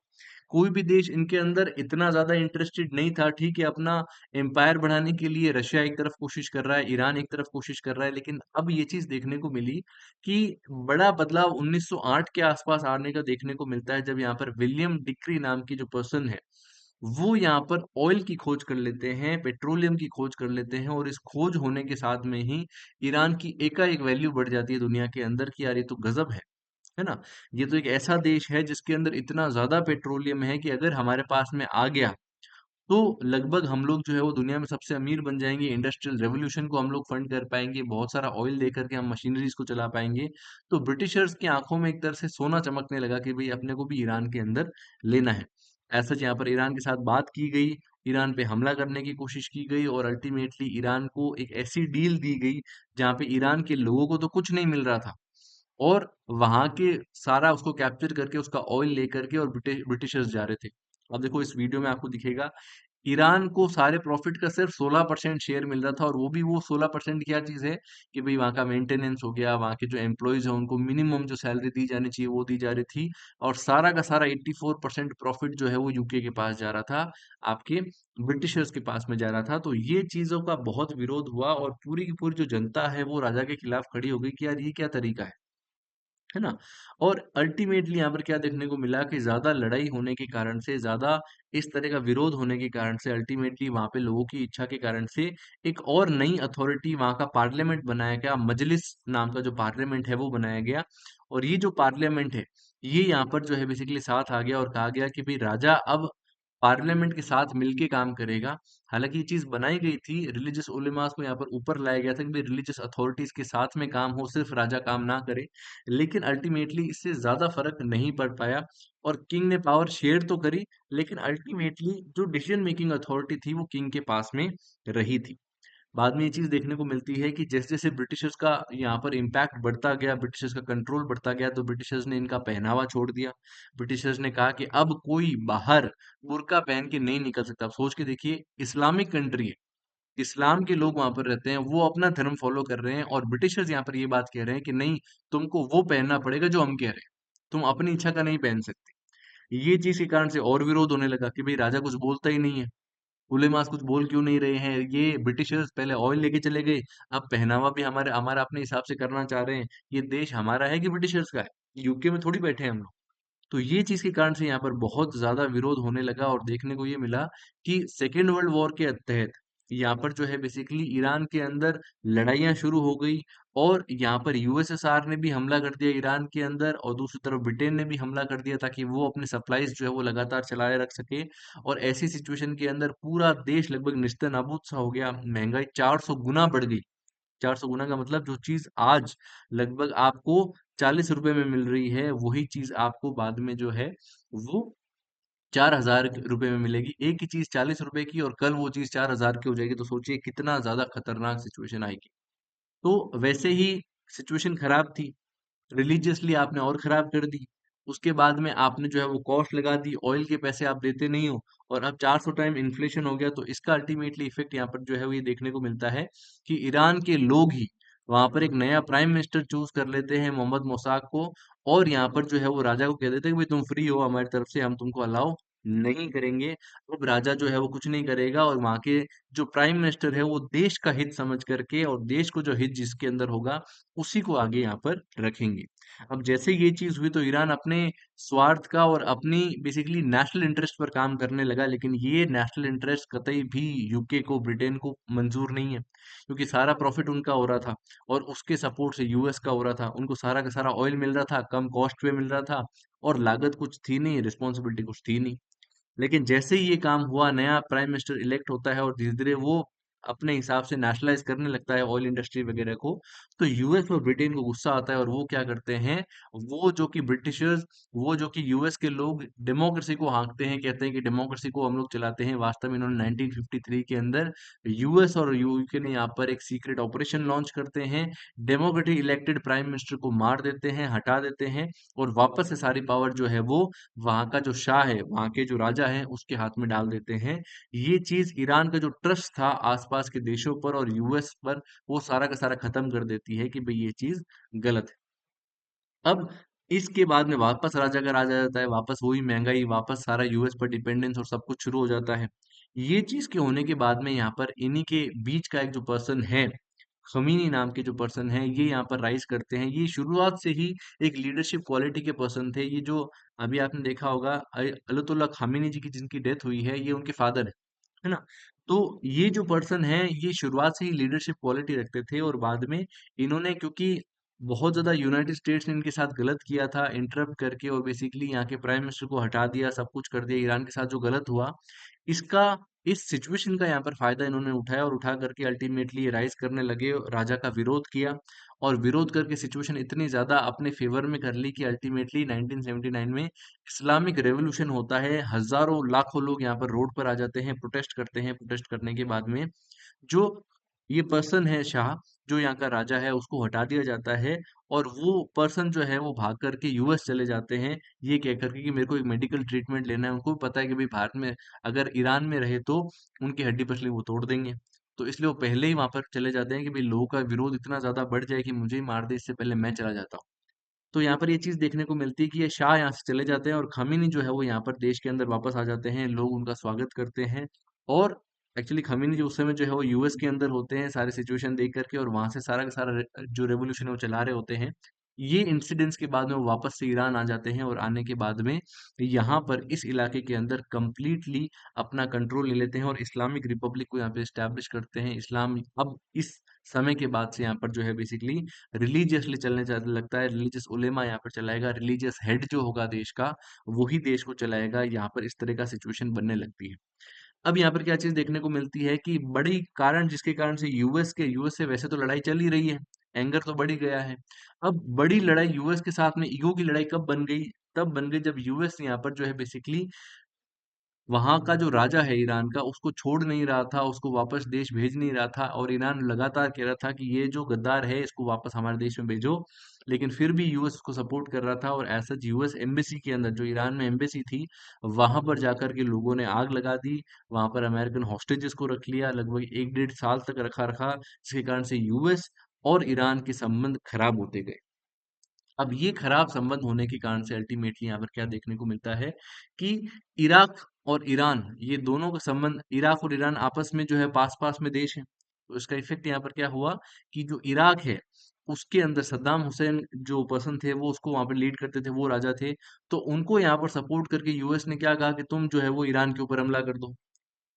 कोई भी देश इनके अंदर इतना ज्यादा इंटरेस्टेड नहीं था। ठीक है, अपना एम्पायर बढ़ाने के लिए रशिया एक तरफ कोशिश कर रहा है, ईरान एक तरफ कोशिश कर रहा है, लेकिन अब ये चीज देखने को मिली कि बड़ा बदलाव 1908 के आसपास आने का देखने को मिलता है, जब यहाँ पर विलियम डिक्री नाम की जो पर्सन है वो यहाँ पर ऑयल की खोज कर लेते हैं, पेट्रोलियम की खोज कर लेते हैं और इस खोज होने के साथ में ही ईरान की एकाएक वैल्यू बढ़ जाती है दुनिया के अंदर कि यार ये तो गजब है ना। ये तो एक ऐसा देश है जिसके अंदर इतना ज्यादा पेट्रोलियम है कि अगर हमारे पास में आ गया तो लगभग हम लोग जो है वो दुनिया में सबसे अमीर बन जाएंगे, इंडस्ट्रियल रेवोल्यूशन को हम लोग फंड कर पाएंगे, बहुत सारा ऑयल दे करके हम मशीनरीज को चला पाएंगे। तो ब्रिटिशर्स की आंखों में एक तरह से सोना चमकने लगा कि भाई अपने को भी ईरान के अंदर लेना है। ऐसा यहाँ पर ईरान के साथ बात की गई, ईरान पे हमला करने की कोशिश की गई और अल्टीमेटली ईरान को एक ऐसी डील दी गई जहाँ पे ईरान के लोगों को तो कुछ नहीं मिल रहा था, और वहां के सारा उसको कैप्चर करके उसका ऑयल लेकर के और ब्रिटिशर्स जा रहे थे। अब देखो इस वीडियो में आपको दिखेगा ईरान को सारे प्रॉफिट का सिर्फ 16% शेयर मिल रहा था, और वो भी वो 16% क्या चीज है कि भाई वहाँ का मेंटेनेंस हो गया, वहाँ के जो एम्प्लॉयज हैं उनको मिनिमम जो सैलरी दी जानी चाहिए वो दी जा रही थी, और सारा का सारा 84% प्रॉफिट जो है वो यूके के पास जा रहा था, आपके ब्रिटिशर्स के पास में जा रहा था। तो ये चीजों का बहुत विरोध हुआ और पूरी की पूरी जो जनता है वो राजा के खिलाफ खड़ी हो गई कि यार ये क्या तरीका है ना? और अल्टीमेटली यहाँ पर क्या देखने को मिला कि ज़्यादा लड़ाई होने के कारण से, ज़्यादा इस तरह का विरोध होने के कारण से, अल्टीमेटली वहाँ पे लोगों की इच्छा के कारण से एक और नई अथॉरिटी, वहाँ का पार्लियामेंट बनाया गया, मजलिस नाम का जो पार्लियामेंट है वो बनाया गया। और ये जो पार्लियामेंट है, ये यहाँ पर जो है बेसिकली साथ आ गया और कहा गया कि भाई राजा अब पार्लियामेंट के साथ मिलके काम करेगा। हालांकि ये चीज बनाई गई थी, रिलीजियस उलेमास को यहाँ पर ऊपर लाया गया था कि भाई रिलीजियस अथॉरिटीज के साथ में काम हो, सिर्फ राजा काम ना करे। लेकिन अल्टीमेटली इससे ज्यादा फर्क नहीं पड़ पाया, और किंग ने पावर शेयर तो करी, लेकिन अल्टीमेटली जो डिसीजन मेकिंग अथॉरिटी थी वो किंग के पास में रही थी। बाद में ये चीज देखने को मिलती है कि जैसे जैसे ब्रिटिशर्स का यहाँ पर इम्पैक्ट बढ़ता गया, ब्रिटिशर्स का कंट्रोल बढ़ता गया, तो ब्रिटिशर्स ने इनका पहनावा छोड़ दिया। ब्रिटिशर्स ने कहा कि अब कोई बाहर बुर्का पहन के नहीं निकल सकता। अब सोच के देखिए, इस्लामिक कंट्री है, इस्लाम के लोग वहां पर रहते हैं, वो अपना धर्म फॉलो कर रहे हैं, और ब्रिटिशर्स यहाँ पर ये बात कह रहे हैं कि नहीं, तुमको वो पहनना पड़ेगा जो हम कह रहे हैं, तुम अपनी इच्छा का नहीं पहन सकते। ये चीज के कारण से और विरोध होने लगा कि भाई राजा कुछ बोलता ही नहीं है, उलेमास कुछ बोल क्यों नहीं रहे हैं, ये ब्रिटिशर्स पहले ऑयल लेके चले गए, अब पहनावा भी हमारे हमारा अपने हिसाब से करना चाह रहे हैं। ये देश हमारा है कि ब्रिटिशर्स का है? यूके में थोड़ी बैठे हैं हम लोग। तो ये चीज के कारण से यहाँ पर बहुत ज्यादा विरोध होने लगा, और देखने को ये मिला कि सेकेंड वर्ल्ड वॉर के तहत यहाँ पर जो है बेसिकली ईरान के अंदर लड़ाइयाँ शुरू हो गई, और यहाँ पर यूएसएसआर ने भी हमला कर दिया ईरान के अंदर, और दूसरी तरफ ब्रिटेन ने भी हमला कर दिया ताकि वो अपने सप्लाईज जो है वो लगातार चलाए रख सके। और ऐसी सिचुएशन के अंदर पूरा देश लगभग निस्ते नाबूद सा हो गया, महंगाई 400 गुना बढ़ गई। 400 गुना का मतलब जो चीज आज लगभग आपको 40 रुपए में मिल रही है, वही चीज आपको बाद में जो है वो 4,000 रुपए में मिलेगी। एक ही चीज 40 रुपए की, और कल वो चीज 4,000 की हो जाएगी, तो सोचिए कितना ज्यादा खतरनाक सिचुएशन आएगी। तो वैसे ही सिचुएशन खराब थी, रिलीजियसली आपने और खराब कर दी। उसके बाद में आपने जो है वो कॉस्ट लगा दी, ऑयल के पैसे आप देते नहीं हो, और अब 400 टाइम इन्फ्लेशन हो गया। तो इसका अल्टीमेटली इफेक्ट यहाँ पर जो है वो ये देखने को मिलता है कि ईरान के लोग ही वहां पर एक नया प्राइम मिनिस्टर चूज कर लेते हैं, मोहम्मद मोसाक को, और यहाँ पर जो है वो राजा को कह देते हैं कि भाई तुम फ्री हो, हमारी तरफ से हम तुमको अलाउ नहीं करेंगे। अब राजा जो है वो कुछ नहीं करेगा, और वहां के जो प्राइम मिनिस्टर है वो देश का हित समझ करके, और देश को जो हित जिसके अंदर होगा उसी को आगे यहाँ पर रखेंगे। अब जैसे ये चीज हुई तो ईरान अपने स्वार्थ का और अपनी बेसिकली नेशनल इंटरेस्ट पर काम करने लगा, लेकिन ये नेशनल इंटरेस्ट कतई भी यूके को, ब्रिटेन को मंजूर नहीं है, क्योंकि सारा प्रॉफिट उनका हो रहा था, और उसके सपोर्ट से यूएस का हो रहा था, उनको सारा का सारा ऑयल मिल रहा था, कम कॉस्ट पे मिल रहा था, और लागत कुछ थी नहीं, रिस्पॉन्सिबिलिटी कुछ थी नहीं। लेकिन जैसे ही ये काम हुआ, नया प्राइम मिनिस्टर इलेक्ट होता है और धीरे धीरे वो अपने हिसाब से नेशनलाइज करने लगता है ऑयल इंडस्ट्री वगैरह को, तो यूएस और ब्रिटेन को गुस्सा आता है, और वो क्या करते हैं, वो जो कि ब्रिटिशर्स, वो जो कि यूएस के लोग डेमोक्रेसी को हाँकते हैं, कहते हैं कि डेमोक्रेसी को हम लोग चलाते हैं, वास्तव में इन्होंने 1953 के अंदर यूएस और यूके ने यहाँ पर एक सीक्रेट ऑपरेशन लॉन्च करते हैं, डेमोक्रेटिक इलेक्टेड प्राइम मिनिस्टर को मार देते हैं, हटा देते हैं, और वापस से सारी पावर जो है वो वहाँ का जो शाह है, वहाँ के जो राजा हैं, उसके हाथ में डाल देते हैं। ये चीज़ ईरान का जो ट्रस्ट था आसपास के देशों पर और यूएस पर, वो सारा का सारा खत्म कर देती है कि भाई ये चीज़ गलत है। अब इसके बाद में वापस राजा का राज आ जाता है, वापस वही महंगाई, वापस सारा यूएस पर डिपेंडेंस और सब कुछ शुरू हो जाता है। ये चीज़ के होने के बाद में यहाँ पर इन्हीं के बीच का एक जो पर्सन है, खमीनी नाम के जो पर्सन है, ये यहाँ पर राइज करते हैं। ये शुरुआत से ही एक लीडरशिप क्वालिटी के पर्सन थे। ये जो अभी आपने देखा होगा अयतुल्ला खामेनी जी की जिनकी डेथ हुई है, ये उनके फादर है ना? तो ये जो पर्सन है, ये शुरुआत से ही लीडरशिप क्वालिटी रखते थे, और बाद में इन्होंने, क्योंकि बहुत ज्यादा यूनाइटेड स्टेट्स ने इनके साथ गलत किया था इंटरप्ट करके, और बेसिकली यहाँ के प्राइम मिनिस्टर को हटा दिया, सब कुछ कर दिया, ईरान के साथ जो गलत हुआ, इसका, इस सिचुएशन का यहाँ पर फायदा इन्होंने उठाया, और उठा करके अल्टीमेटली ये राइज करने लगे, राजा का विरोध किया, और विरोध करके सिचुएशन इतनी ज्यादा अपने फेवर में कर ली कि अल्टीमेटली 1979 में इस्लामिक रेवोल्यूशन होता है। हजारों लाखों लोग यहाँ पर रोड पर आ जाते हैं, प्रोटेस्ट करते हैं, प्रोटेस्ट करने के बाद में जो ये पर्सन है शाह, जो यहाँ का राजा है उसको हटा दिया जाता है और वो पर्सन जो है वो भाग करके यूएस चले जाते हैं, ये कह करके कि मेरे को एक मेडिकल ट्रीटमेंट लेना है। उनको भी पता है कि भाई भारत में अगर ईरान में रहे तो उनकी हड्डी पसली वो तोड़ देंगे। तो इसलिए वो पहले ही वहां पर चले जाते हैं कि भाई लोगों का विरोध इतना ज्यादा बढ़ जाए कि मुझे ही मार दे, इससे पहले मैं चला जाता हूँ। तो यहाँ पर ये चीज़ देखने को मिलती है कि ये शाह यहाँ से चले जाते हैं और ख़ामेनी जो है वो यहाँ पर देश के अंदर वापस आ जाते हैं, लोग उनका स्वागत करते हैं। और एक्चुअली ख़ामेनी जो उस समय जो है वो यूएस के अंदर होते हैं सारे सिचुएशन देख करके, और वहाँ से सारा का सारा जो रेवोल्यूशन है वो चला रहे होते हैं। ये इंसिडेंट्स के बाद में वो वापस से ईरान आ जाते हैं और आने के बाद में यहाँ पर इस इलाके के अंदर कंप्लीटली अपना कंट्रोल ले लेते हैं और इस्लामिक रिपब्लिक को यहाँ पे स्टैब्लिश करते हैं। इस्लाम अब इस समय के बाद से यहाँ पर जो है बेसिकली रिलीजियसली चलने लगता है। रिलीजियस उलेमा यहाँ पर चलाएगा, रिलीजियस हेड जो होगा देश का वही देश को चलाएगा। यहाँ पर इस तरह का सिचुएशन बनने लगती है। अब यहाँ पर क्या चीज देखने को मिलती है कि बड़ी कारण जिसके कारण से यूएस से वैसे तो लड़ाई चल ही रही है, एंगर तो बढ़ ही गया है। अब बड़ी लड़ाई यूएस के साथ में ईगो की लड़ाई कब बन गई? तब बन गई जब यूएस यहाँ पर जो है बेसिकली वहाँ का जो राजा है ईरान का उसको छोड़ नहीं रहा था, उसको वापस देश भेज नहीं रहा था, और ईरान लगातार कह रहा था कि ये जो गद्दार है इसको वापस हमारे देश में भेजो। लेकिन फिर भी यूएस उसको सपोर्ट कर रहा था, और ऐसा यूएस एम्बेसी के अंदर जो ईरान में एम्बेसी थी वहां पर जाकर के लोगों ने आग लगा दी। वहां पर अमेरिकन हॉस्टेजेस को रख लिया, लगभग 1 डेढ़ साल तक रखा रखा, जिसके कारण से यूएस और ईरान के संबंध खराब होते गए। अब ये खराब संबंध होने के कारण से अल्टीमेटली यहाँ पर क्या देखने को मिलता है कि इराक और ईरान, ये दोनों का संबंध, इराक और ईरान आपस में जो है पास पास में देश है, तो इसका इफेक्ट यहाँ पर क्या हुआ कि जो इराक है उसके अंदर सद्दाम हुसैन जो पर्सन थे वो उसको वहां पर लीड करते थे, वो राजा थे। तो उनको यहाँ पर सपोर्ट करके यूएस ने क्या कहा कि तुम जो है वो ईरान के ऊपर हमला कर दो।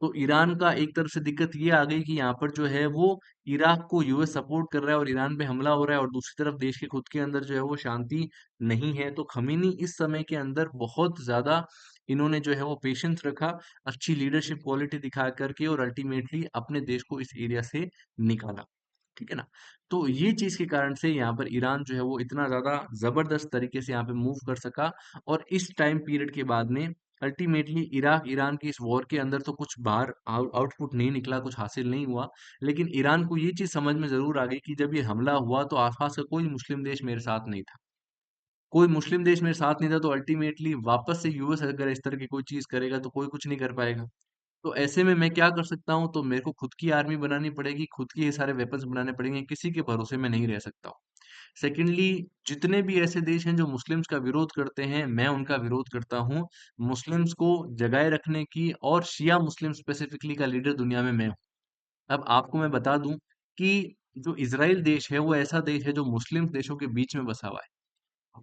तो ईरान का एक तरफ से दिक्कत ये आ गई कि यहाँ पर जो है वो इराक को यूएस सपोर्ट कर रहा है और ईरान पे हमला हो रहा है, और दूसरी तरफ देश के खुद के अंदर जो है वो शांति नहीं है। तो खमीनी इस समय के अंदर बहुत ज्यादा इन्होंने जो है वो पेशेंस रखा, अच्छी लीडरशिप क्वालिटी दिखा करके, और अल्टीमेटली अपने देश को इस एरिया से निकाला। ठीक है ना? तो ये चीज के कारण से यहाँ पर ईरान जो है वो इतना ज्यादा जबरदस्त तरीके से यहाँ पे मूव कर सका। और इस टाइम पीरियड के बाद में अल्टीमेटली इराक ईरान की इस वॉर के अंदर तो कुछ बाहर आउटपुट नहीं निकला, कुछ हासिल नहीं हुआ। लेकिन ईरान को ये चीज समझ में जरूर आ गई कि जब ये हमला हुआ तो आसपास का कोई मुस्लिम देश मेरे साथ नहीं था, कोई मुस्लिम देश मेरे साथ नहीं था, तो अल्टीमेटली वापस से यूएस अगर इस तरह की कोई चीज करेगा तो कोई कुछ नहीं कर पाएगा। तो ऐसे में मैं क्या कर सकता हूँ? तो मेरे को खुद की आर्मी बनानी पड़ेगी, खुद के ये सारे वेपन्स बनाने पड़ेंगे, किसी के भरोसे में नहीं रह सकता हूँ। सेकेंडली, जितने भी ऐसे देश हैं जो मुस्लिम्स का विरोध करते हैं, मैं उनका विरोध करता हूँ। मुस्लिम्स को जगाए रखने की, और शिया मुस्लिम स्पेसिफिकली का लीडर दुनिया में मैं हूँ। अब आपको मैं बता दूं कि जो इसराइल देश है वो ऐसा देश है जो मुस्लिम देशों के बीच में बसा हुआ है,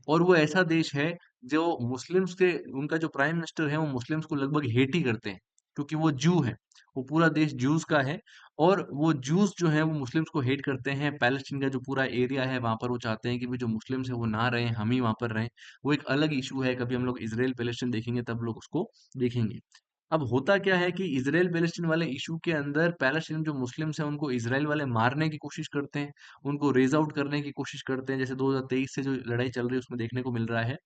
और वो ऐसा देश है जो मुस्लिम्स के, उनका जो प्राइम मिनिस्टर है वो मुस्लिम्स को लगभग हेट ही करते हैं, क्योंकि वो जू है। वो पूरा देश जूस का है, और वो जूस जो है वो मुस्लिम्स को हेट करते हैं। पैलेस्टीन का जो पूरा एरिया है वहां पर वो चाहते हैं कि भी जो मुस्लिम्स है वो ना रहें, हम ही वहां पर रहें। वो एक अलग इशू है, कभी हम लोग इसराइल पैलेस्टीन देखेंगे तब लोग उसको देखेंगे। अब होता क्या है कि इसराइल पैलेस्टीन वाले इशू के अंदर पैलेस्टीन जो मुस्लिम्स हैं उनको इसराइल वाले मारने की कोशिश करते हैं, उनको रेज आउट करने की कोशिश करते हैं, जैसे 2023 से जो लड़ाई चल रही है उसमें देखने को मिल रहा है।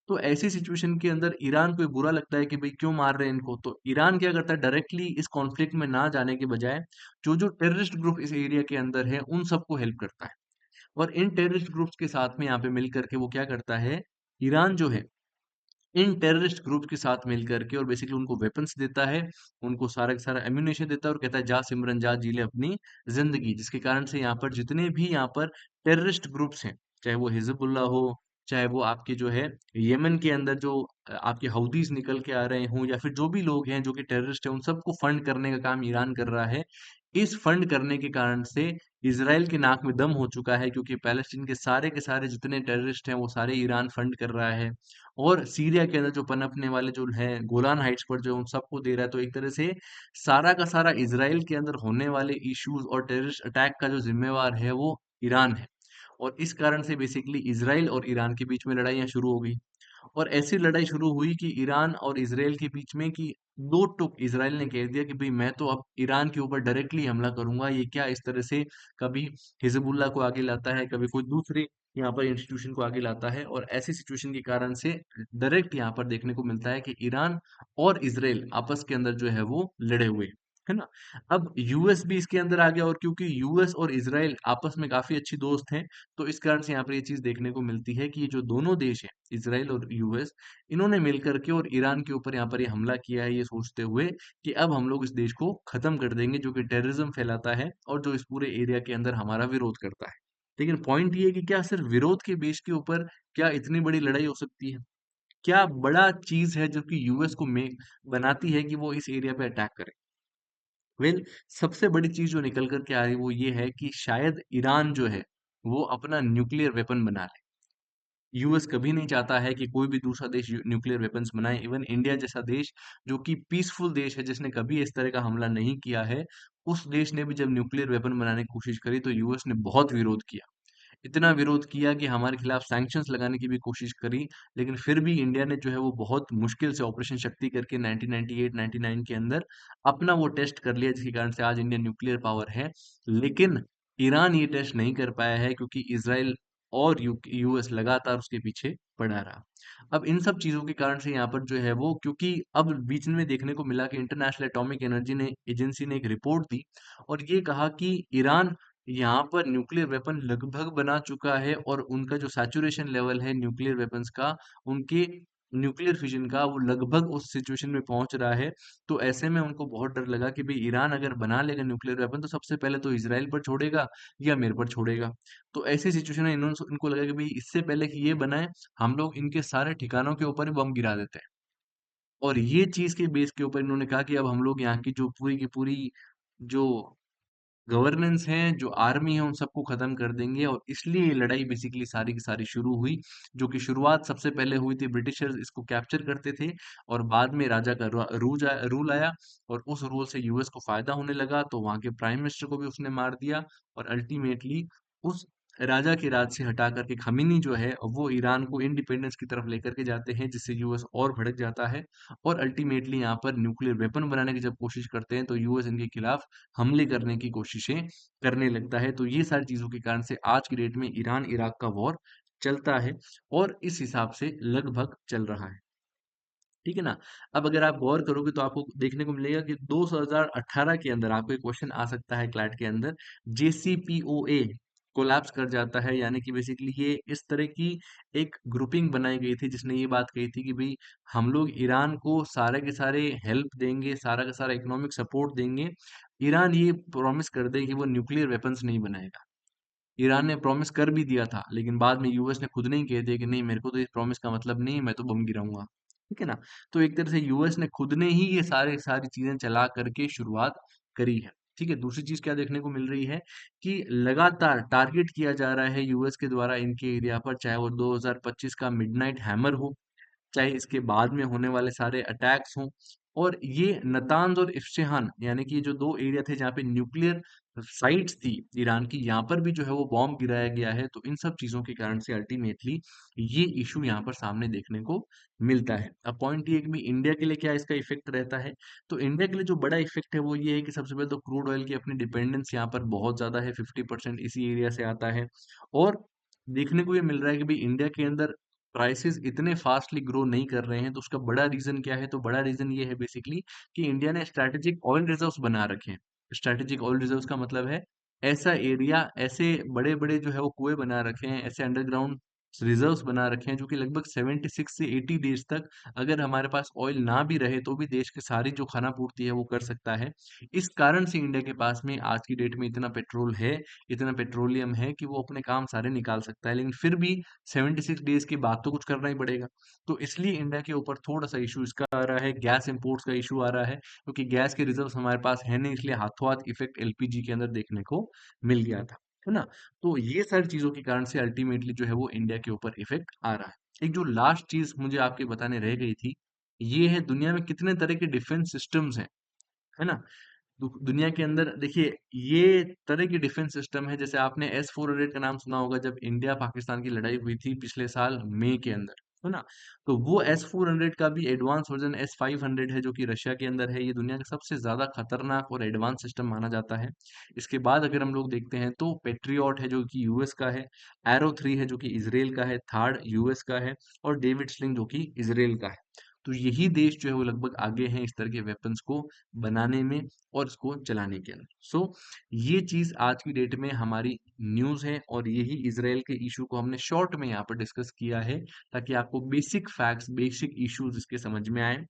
तो ऐसी सिचुएशन के अंदर ईरान को ये बुरा लगता है कि भाई क्यों मार रहे हैं इनको, तो ईरान क्या करता है, डायरेक्टली इस कॉन्फ्लिक्ट में ना जाने के बजाय जो जो टेररिस्ट ग्रुप इस एरिया के अंदर है उन सबको हेल्प करता है। और इन टेररिस्ट ग्रुप्स के साथ में यहाँ पे मिल करके वो क्या करता है, ईरान जो है इन टेररिस्ट ग्रुप के साथ मिल करके, और बेसिकली उनको वेपन्स देता है, उनको सारा का सारा एम्यूनेशन देता है, और कहता है जा सिमरन जा जी ले अपनी जिंदगी। जिसके कारण से यहाँ पर जितने भी यहाँ पर टेररिस्ट ग्रुप्स हैं, चाहे वो हिजबुल्लाह हो, चाहे वो आपके जो है यमन के अंदर जो आपके हौदीस निकल के आ रहे हों, या फिर जो भी लोग हैं जो कि टेररिस्ट हैं, उन सबको फंड करने का काम ईरान कर रहा है। इस फंड करने के कारण से इसराइल के नाक में दम हो चुका है, क्योंकि पैलेस्टीन के सारे जितने टेररिस्ट हैं वो सारे ईरान फंड कर रहा है। और सीरिया के अंदर जो पनपने वाले जो हैं गोलान हाइट्स पर जो है, उन सबको दे रहा है। तो एक तरह से सारा का सारा इसराइल के अंदर होने वाले इश्यूज और टेररिस्ट अटैक का जो जिम्मेवार है वो ईरान है। और इस कारण से बेसिकली इसराइल और ईरान के बीच में लड़ाइयाँ शुरू हो गई। और ऐसी लड़ाई शुरू हुई कि ईरान और इसराइल के बीच में, कि दो टुक इसराइल ने कह दिया कि भाई मैं तो अब ईरान के ऊपर डायरेक्टली हमला करूंगा। ये क्या इस तरह से कभी हिजबुल्लाह को आगे लाता है, कभी कोई दूसरे यहाँ पर इंस्टीट्यूशन को आगे लाता है, और ऐसी सिचुएशन के कारण से डायरेक्ट यहाँ पर देखने को मिलता है कि ईरान और इसराइल आपस के अंदर जो है वो लड़े हुए। है ना? अब यूएस भी इसके अंदर आ गया, और क्योंकि यूएस और इज़राइल आपस में काफ़ी अच्छी दोस्त हैं, तो इस कारण से यहाँ पर ये चीज़ देखने को मिलती है कि ये जो दोनों देश हैं, इज़राइल और यूएस, इन्होंने मिल कर के और ईरान के ऊपर यहाँ पर ये हमला किया है, ये सोचते हुए कि अब हम लोग इस देश को खत्म कर देंगे जो कि टेररिज्म फैलाता है और जो इस पूरे एरिया के अंदर हमारा विरोध करता है। लेकिन पॉइंट ये है कि क्या सिर्फ विरोध के बेस के ऊपर क्या इतनी बड़ी लड़ाई हो सकती है? क्या बड़ा चीज़ है जो कि यूएस को बनाती है कि वो इस एरिया पे अटैक करे? वेल, सबसे बड़ी चीज़ जो निकल कर के आ रही है वो ये है कि शायद ईरान जो है, वो अपना न्यूक्लियर वेपन बना ले। यूएस कभी नहीं चाहता है कि कोई भी दूसरा देश न्यूक्लियर वेपन्स बनाए। इवन इंडिया जैसा देश जो कि पीसफुल देश है, जिसने कभी इस तरह का हमला नहीं किया है, उस देश ने भी जब न्यूक्लियर वेपन बनाने की कोशिश करी तो यूएस ने बहुत विरोध किया। इतना विरोध किया कि हमारे खिलाफ सैंक्शंस लगाने की भी कोशिश करी, लेकिन फिर भी इंडिया ने जो है वो बहुत मुश्किल से ऑपरेशन शक्ति करके 1998-99 के अंदर अपना वो टेस्ट कर लिया, जिसके कारण से आज इंडिया न्यूक्लियर पावर है। लेकिन ईरान ये टेस्ट नहीं कर पाया है क्योंकि इसराइल और यूएस लगातार उसके पीछे पड़ा रहा। अब इन सब चीजों के कारण से यहाँ पर जो है वो, क्योंकि अब बीच में देखने को मिला कि इंटरनेशनल एटॉमिक एनर्जी ने एजेंसी ने एक रिपोर्ट दी और ये कहा कि ईरान यहाँ पर न्यूक्लियर वेपन लगभग बना चुका है और उनका जो सैचुरेशन लेवल है न्यूक्लियर वेपन्स का, उनके न्यूक्लियर फिजन का, वो लगभग उस सिचुएशन में पहुंच रहा है। तो ऐसे में उनको बहुत डर लगा कि भाई ईरान अगर बना लेगा न्यूक्लियर वेपन तो सबसे पहले तो इसराइल पर छोड़ेगा या मेरे पर छोड़ेगा। तो ऐसी सिचुएशन में इन्होंने इनको लगा कि भाई इससे पहले कि ये बनाए, हम लोग इनके सारे ठिकानों के ऊपर ही बम गिरा देते हैं। और ये चीज के बेस के ऊपर इन्होंने कहा कि अब हम लोग यहाँ की पूरी जो गवर्नेंस है, जो आर्मी है, उन सबको खत्म कर देंगे। और इसलिए ये लड़ाई बेसिकली सारी की सारी शुरू हुई, जो कि शुरुआत सबसे पहले हुई थी, ब्रिटिशर्स इसको कैप्चर करते थे और बाद में राजा का रूल आया और उस रूल से यूएस को फायदा होने लगा, तो वहां के प्राइम मिनिस्टर को भी उसने मार दिया और अल्टीमेटली उस राजा के राज से हटा करके खमीनी जो है वो ईरान को इंडिपेंडेंस की तरफ लेकर के जाते हैं, जिससे यूएस और भड़क जाता है और अल्टीमेटली यहाँ पर न्यूक्लियर वेपन बनाने की जब कोशिश करते हैं तो यूएस इनके खिलाफ हमले करने की कोशिशें करने लगता है। तो ये सारी चीज़ों के कारण से आज की डेट में ईरान-इराक का वॉर चलता है और इस हिसाब से लगभग चल रहा है। ठीक है ना? अब अगर आप गौर करोगे तो आपको देखने को मिलेगा कि 2018 के अंदर आपको एक क्वेश्चन आ सकता है क्लैट के अंदर, जेसीपीओए कोलैप्स कर जाता है, यानी कि बेसिकली ये इस तरह की एक ग्रुपिंग बनाई गई थी जिसने ये बात कही थी कि भाई हम लोग ईरान को सारे के सारे हेल्प देंगे, सारा का सारा इकोनॉमिक सपोर्ट देंगे। ईरान ये प्रॉमिस कर दे कि वो न्यूक्लियर वेपन्स नहीं बनाएगा। ईरान ने प्रॉमिस कर भी दिया था, लेकिन बाद में यूएस ने खुद नहीं कह दिया कि नहीं, मेरे को तो इस प्रॉमिस का मतलब नहीं है, मैं तो बम गिराऊंगा। ठीक है ना? तो एक तरह से यूएस ने खुद ने ही ये सारी चीजें चला करके शुरुआत करी है। ठीक है, दूसरी चीज क्या देखने को मिल रही है कि लगातार टारगेट किया जा रहा है यूएस के द्वारा इनके एरिया पर, चाहे वो 2025 का मिडनाइट हैमर हो, चाहे इसके बाद में होने वाले सारे अटैक्स हों। और ये नतान्ज और इस्फहान, यानी कि ये जो दो एरिया थे जहाँ पे न्यूक्लियर साइट्स थी ईरान की, यहाँ पर भी जो है वो बॉम्ब गिराया गया है। तो इन सब चीजों के कारण से अल्टीमेटली ये इशू यहाँ पर सामने देखने को मिलता है। अब पॉइंट ये है कि भाई इंडिया के लिए क्या इसका इफेक्ट रहता है। तो इंडिया के लिए जो बड़ा इफेक्ट है वो ये है कि सबसे पहले तो क्रूड ऑयल की अपनी डिपेंडेंस यहाँ पर बहुत ज्यादा है, 50% इसी एरिया से आता है। और देखने को ये मिल रहा है कि भाई इंडिया के अंदर प्राइसेस इतने फास्टली ग्रो नहीं कर रहे हैं। तो उसका बड़ा रीजन क्या है? तो बड़ा रीजन ये है बेसिकली कि इंडिया ने स्ट्रैटेजिक ऑयल रिजर्व्स बना रखे हैं। स्ट्रैटेजिक ऑयल रिजर्व्स का मतलब है ऐसा एरिया, ऐसे बड़े बड़े जो है वो कुएं बना रखे हैं, ऐसे अंडरग्राउंड रिजर्व्स बना रखे हैं जो कि लगभग 76 से 80 डेज तक अगर हमारे पास ऑयल ना भी रहे तो भी देश की सारी जो खाना पूर्ति है वो कर सकता है। इस कारण से इंडिया के पास में आज की डेट में इतना पेट्रोल है, इतना पेट्रोलियम है कि वो अपने काम सारे निकाल सकता है। लेकिन फिर भी 76 डेज के बाद तो कुछ करना ही पड़ेगा। तो इसलिए इंडिया के ऊपर थोड़ा सा इशू इसका आ रहा है, गैस इंपोर्ट्स का इशू आ रहा है, क्योंकि गैस के रिजर्व्स हमारे पास है नहीं, इसलिए हाथों हाथ इफेक्ट एलपीजी के अंदर देखने को मिल गया था, है ना? तो ये सारी चीजों के कारण से अल्टीमेटली जो है वो इंडिया के ऊपर इफेक्ट आ रहा है। एक जो लास्ट चीज मुझे आपके बताने रह गई थी, ये है दुनिया में कितने तरह के डिफेंस सिस्टम्स हैं, है ना? दुनिया के अंदर देखिए, ये तरह की डिफेंस सिस्टम है, जैसे आपने S-400 का नाम सुना होगा, जब इंडिया पाकिस्तान की लड़ाई हुई थी पिछले साल मई के अंदर, है ना? तो वो S-400 का भी एडवांस वर्जन S-500 है जो कि रशिया के अंदर है। ये दुनिया का सबसे ज्यादा खतरनाक और एडवांस सिस्टम माना जाता है। इसके बाद अगर हम लोग देखते हैं तो पेट्रियट है जो कि यूएस का है, एरो 3 है जो कि इसराइल का है, थार्ड यूएस का है और डेविड स्लिंग जो कि इसराइल का है। तो यही देश जो है वो लगभग आगे हैं इस तरह के वेपन्स को बनाने में और इसको चलाने के अंदर। सो ये चीज़ आज की डेट में हमारी न्यूज़ है और यही इज़राइल के इशू को हमने शॉर्ट में यहाँ पर डिस्कस किया है ताकि आपको बेसिक फैक्ट्स, बेसिक इश्यूज इसके समझ में आए।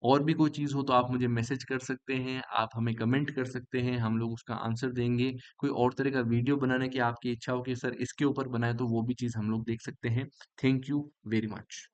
और भी कोई चीज़ हो तो आप मुझे मैसेज कर सकते हैं, आप हमें कमेंट कर सकते हैं, हम लोग उसका आंसर देंगे। कोई और तरह का वीडियो बनाने की आपकी इच्छा हो कि सर इसके ऊपर बनाएँ तो वो भी चीज़ हम लोग देख सकते हैं। Thank you very much.